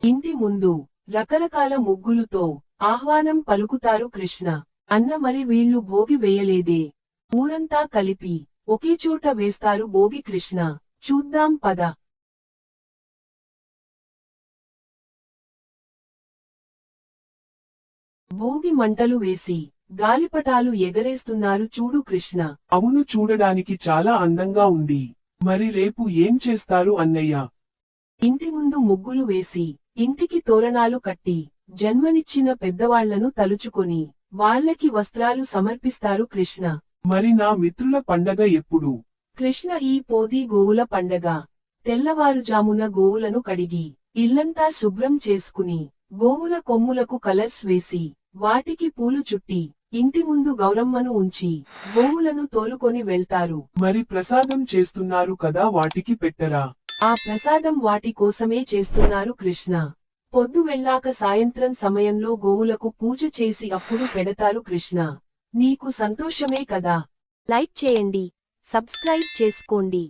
ఇంటి ముందు రకరకాల ముగ్గులుతో ఆహ్వానం పలుకుతారు కృష్ణ. అన్న మరి వీళ్ళు భోగి వేయలేదే. ఊరంతా కలిపి ఒకేచోట వేస్తారు భోగి కృష్ణ. చూద్దాం పద. భోగి మంటలు వేసి గాలిపటాలు ఎగరేస్తున్నారు చూడు కృష్ణ. అవును, చూడడానికి చాలా అందంగా ఉంది. మరి రేపు ఏం చేస్తారు అన్నయ్య? ఇంటి ముందు ముగ్గులు వేసి ఇంటికి తోరణాలు కట్టి జన్మనిచ్చిన పెద్దవాళ్లను తలుచుకొని వాళ్ళకి వస్త్రాలు సమర్పిస్తారు కృష్ణ. మరి నా మిత్రుల పండగ ఎప్పుడు? కృష్ణ ఈ పోది గోవుల పండగ. తెల్లవారుజామున గోవులను కడిగి ఇల్లంతా శుభ్రం చేసుకుని గోవుల కొమ్ములకు కలర్స్ వేసి వాటికి పూలు చుట్టి ఇంటి ముందు గౌరమ్మను ఉంచి గోవులను తోలుకొని వెళ్తారు. మరి ప్రసాదం చేస్తున్నారు కదా, వాటికి పెట్టరా? ఆ ప్రసాదం వాటి కోసమే చేస్తున్నారు కృష్ణ. పొద్దు వెళ్ళాక సాయంత్రం సమయంలో గోవులకు పూజ చేసి అప్పుడు పెడతారు కృష్ణ. నీకు సంతోషమే కదా. లైక్ చేయండి, సబ్స్క్రైబ్ చేసుకోండి.